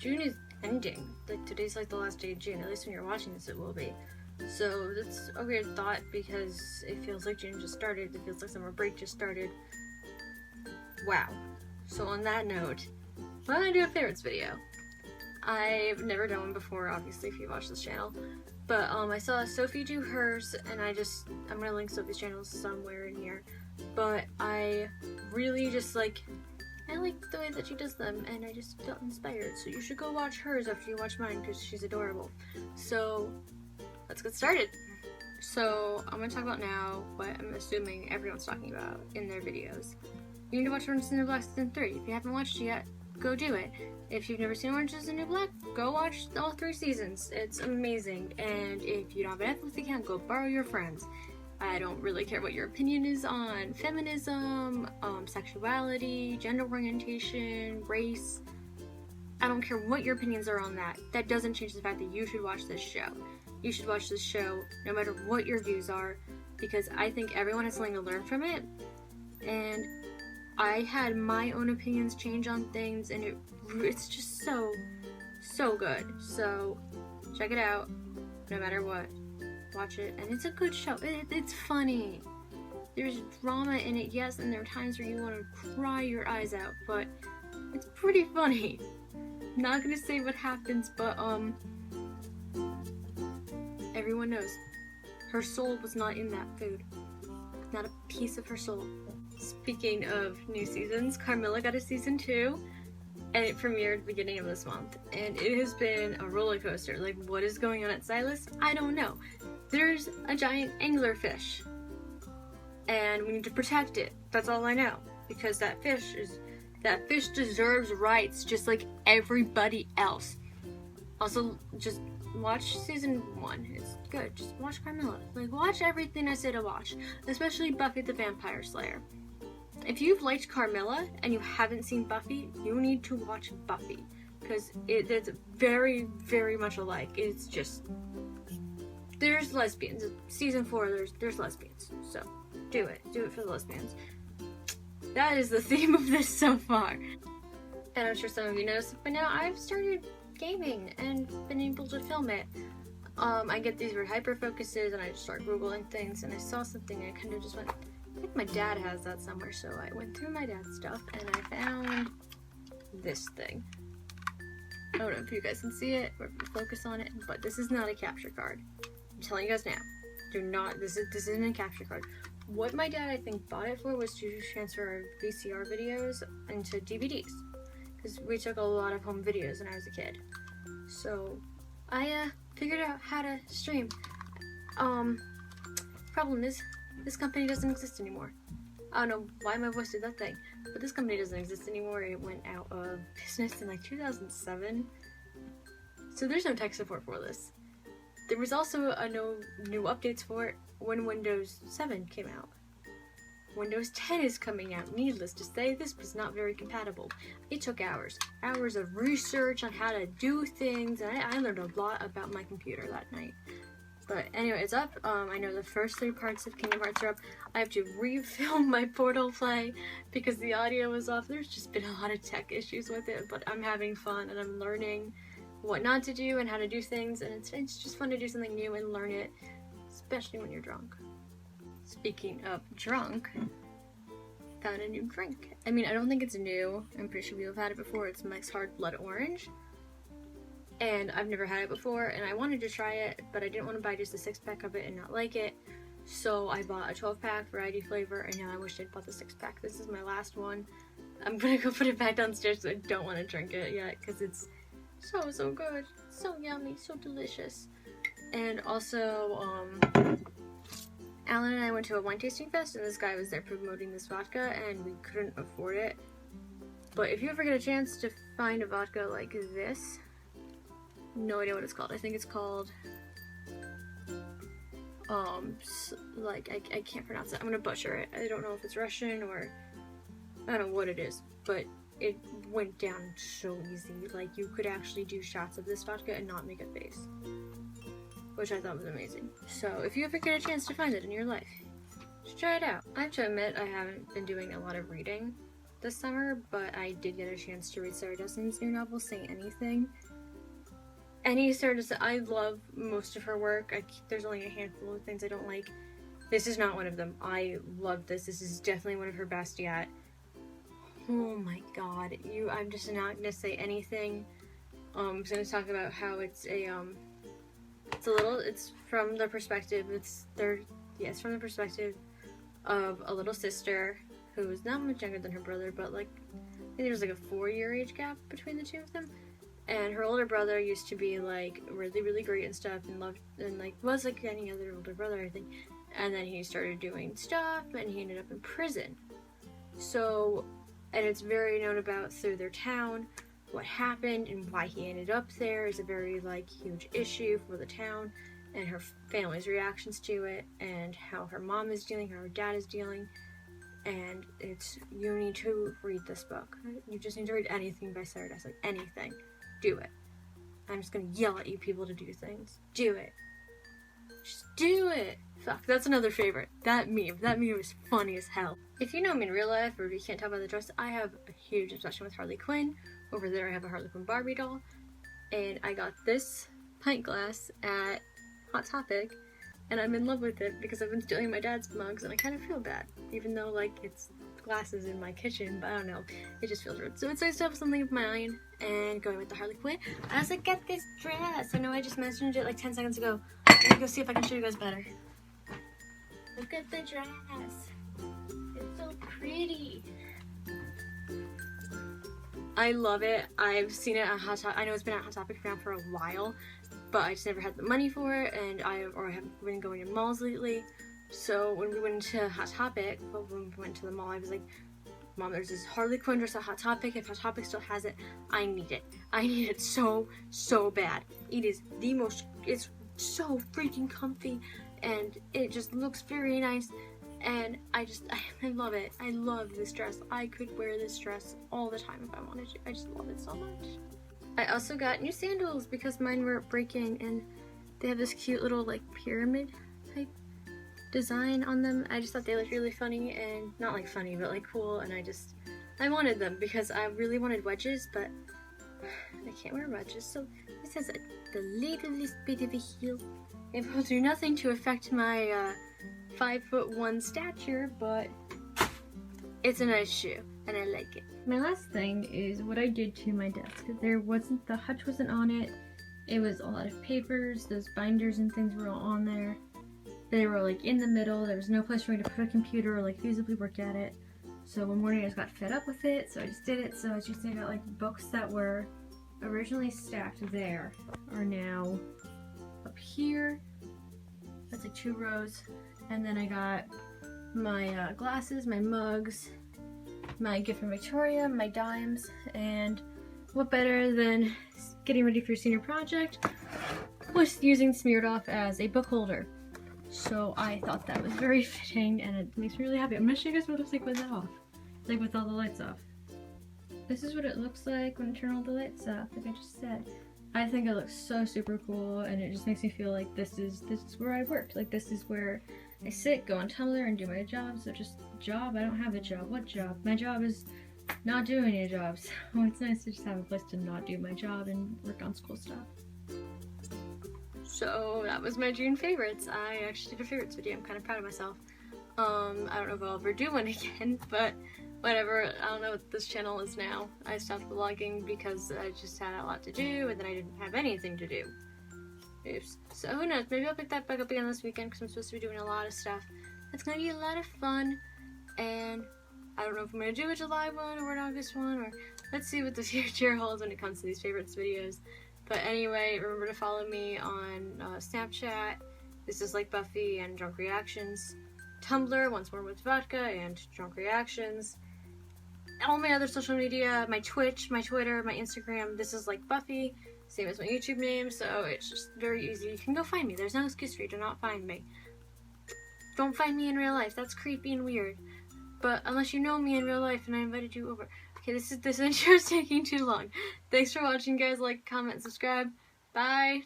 June is ending. Like, today's like the last day of June. At least when you're watching this, it will be. So that's a weird thought because it feels like June just started. It feels like summer break just started. Wow. So on that note, I'm gonna do a favorites video. I've never done one before, obviously, if you watch this channel. But I saw Sophie do hers, and I'm gonna link Sophie's channel somewhere in here. But I really just I like the way that she does them, and I just felt inspired. So you should go watch hers after you watch mine, because she's adorable. So let's get started. So I'm gonna talk about now what I'm assuming everyone's talking about in their videos. You need to watch Orange is the New Black Season 3. If you haven't watched it yet, go do it. If you've never seen Orange is the New Black, go watch all 3 seasons. It's amazing. And if you don't have an Netflix account, go borrow your friends. I don't really care what your opinion is on feminism, sexuality, gender orientation, race. I don't care what your opinions are on that. That doesn't change the fact that you should watch this show. You should watch this show no matter what your views are, because I think everyone has something to learn from it. And I had my own opinions change on things, and it's just so good. So check it out no matter what. Watch it, and it's a good show. It's funny. There's drama in it, yes, and there are times where you want to cry your eyes out, but it's pretty funny. I'm not gonna say what happens, but everyone knows her soul was not in that food. Not a piece of her soul. Speaking of new seasons, Carmilla got a season 2, and it premiered at the beginning of this month, and it has been a roller coaster. Like, what is going on at Silas? I don't know. There's a giant anglerfish, and we need to protect it. That's all I know, because that fish deserves rights just like everybody else. Also, just watch season 1. It's good. Just watch Carmilla. Like, watch everything I say to watch, especially Buffy the Vampire Slayer. If you've liked Carmilla and you haven't seen Buffy, you need to watch Buffy, because it's very, very much alike. It's just, there's lesbians. Season 4, there's lesbians. So do it for the lesbians. That is the theme of this so far. And I'm sure some of you noticed, but now I've started gaming and been able to film it. I get these weird hyper focuses, and I just start googling things, and I saw something, and I kind of just went, I think my dad has that somewhere. So I went through my dad's stuff, and I found this thing. I don't know if you guys can see it or focus on it, but this is not a capture card. I'm telling you guys now, do not. This isn't a capture card. What my dad, I think, bought it for was to transfer our VCR videos into DVDs, because we took a lot of home videos when I was a kid. So I figured out how to stream. Problem is, this company doesn't exist anymore. I don't know why my voice did that thing, but this company doesn't exist anymore. It went out of business in like 2007. So there's no tech support for this. There was also no new updates for it when Windows 7 came out. Windows 10 is coming out. Needless to say, this was not very compatible. It took hours of research on how to do things, and I learned a lot about my computer that night. But anyway, it's up. I know the first 3 parts of Kingdom Hearts are up. I have to refilm my Portal play because the audio was off. There's just been a lot of tech issues with it, but I'm having fun, and I'm learning what not to do and how to do things, and it's just fun to do something new and learn it, especially when you're drunk. Speaking of drunk, found a new drink. I mean, I don't think it's new. I'm pretty sure people have had it before. It's Mike's Hard Blood Orange. And I've never had it before, and I wanted to try it, but I didn't want to buy just a 6-pack of it and not like it. So I bought a 12-pack variety flavor, and now I wish I'd bought the 6-pack. This is my last one. I'm gonna go put it back downstairs because I don't want to drink it yet, because it's so good. So yummy, so delicious. And also, Alan and I went to a wine tasting fest, and this guy was there promoting this vodka, and we couldn't afford it. But if you ever get a chance to find a vodka like this, no idea what it's called. I think it's called, I can't pronounce it. I'm gonna butcher it. I don't know if it's Russian or, I don't know what it is, but it went down so easy. Like, you could actually do shots of this vodka and not make a face, which I thought was amazing. So if you ever get a chance to find it in your life, just try it out. I have to admit, I haven't been doing a lot of reading this summer, but I did get a chance to read Sarah Dessen's new novel, Say Anything. Any Sarah Dessen, I love most of her work. There's only a handful of things I don't like. This is not one of them. I love this. This is definitely one of her best yet. Oh my god, I'm just not gonna say anything. I'm just gonna talk about how it's from the perspective, it's from the perspective of a little sister who is not much younger than her brother, but like, I think there's like a 4-year age gap between the two of them. And her older brother used to be like really, really great and stuff, and loved, and like was like any other older brother, I think. And then he started doing stuff, and he ended up in prison. So, and it's very known about through their town. What happened and why he ended up there is a very like huge issue for the town, and her family's reactions to it, and how her mom is dealing, how her dad is dealing. And you need to read this book. You just need to read anything by Sarah Dessen. Anything. Do it. I'm just gonna yell at you people to do things. Do it. Just do it. Fuck, that's another favorite. That meme is funny as hell. If you know me in real life, or if you can't tell by the dress, I have a huge obsession with Harley Quinn. Over there I have a Harley Quinn Barbie doll. And I got this pint glass at Hot Topic, and I'm in love with it because I've been stealing my dad's mugs, and I kind of feel bad. Even though, like, it's glasses in my kitchen, but I don't know. It just feels weird. So it's nice to have something of mine, and going with the Harley Quinn. I was like, get this dress. I know I just mentioned it like 10 seconds ago. Let me go see if I can show you guys better. Look at the dress. It's so pretty. I love it. I've seen it at Hot Topic. I know it's been at Hot Topic now for a while, but I just never had the money for it, and I haven't been going to malls lately. So when we went to Hot Topic, when we went to the mall, I was like, Mom, there's this Harley Quinn dress at Hot Topic. If Hot Topic still has it, I need it. I need it so, so bad. It is it's so freaking comfy, and it just looks very nice, and I love it. I love this dress. I could wear this dress all the time if I wanted to. I just love it so much. I also got new sandals because mine were breaking, and they have this cute little like pyramid type design on them. I just thought they looked really funny, and not like funny, but like cool, and I wanted them because I really wanted wedges, but I can't wear wedges. So this has the littlest bit of a heel. It will do nothing to affect my 5'1" stature, but it's a nice shoe, and I like it. My last thing is what I did to my desk. The hutch wasn't on it. It was a lot of papers. Those binders and things were all on there. They were like in the middle. There was no place for me to put a computer or like feasibly work at it. So one morning I just got fed up with it, so I just did it. So I got like books that were originally stacked there are now up here. That's like 2 rows. And then I got my glasses, my mugs, my gift from Victoria, my dimes, and what better than getting ready for your senior project was using Smeared Off as a book holder. So I thought that was very fitting, and it makes me really happy. I'm gonna show you guys what it looks like with that off. Like with all the lights off. This is what it looks like when I turn all the lights off, like I just said. I think it looks so super cool, and it just makes me feel like this is where I work. Like this is where I sit, go on Tumblr, and do my job. So just job, I don't have a job. What job? My job is not doing any jobs. So it's nice to just have a place to not do my job and work on school stuff. So that was my June favorites. I actually did a favorites video. I'm kind of proud of myself. I don't know if I'll ever do one again, but whatever. I don't know what this channel is now. I stopped vlogging because I just had a lot to do, and then I didn't have anything to do. Oops. So who knows? Maybe I'll pick that back up again this weekend because I'm supposed to be doing a lot of stuff. It's gonna be a lot of fun, and I don't know if I'm gonna do a July one or an August one, or let's see what the future holds when it comes to these favorites videos. But anyway, remember to follow me on Snapchat. This is like Buffy and Drunk Reactions. Tumblr, Once More with Vodka and Drunk Reactions. All my other social media, my Twitch, my Twitter, my Instagram. This is like Buffy, same as my YouTube name, so it's just very easy. You can go find me. There's no excuse for you to not find me. Don't find me in real life. That's creepy and weird. But unless you know me in real life and I invited you over. Okay, this intro is taking too long. Thanks for watching, guys. Like, comment, subscribe. Bye.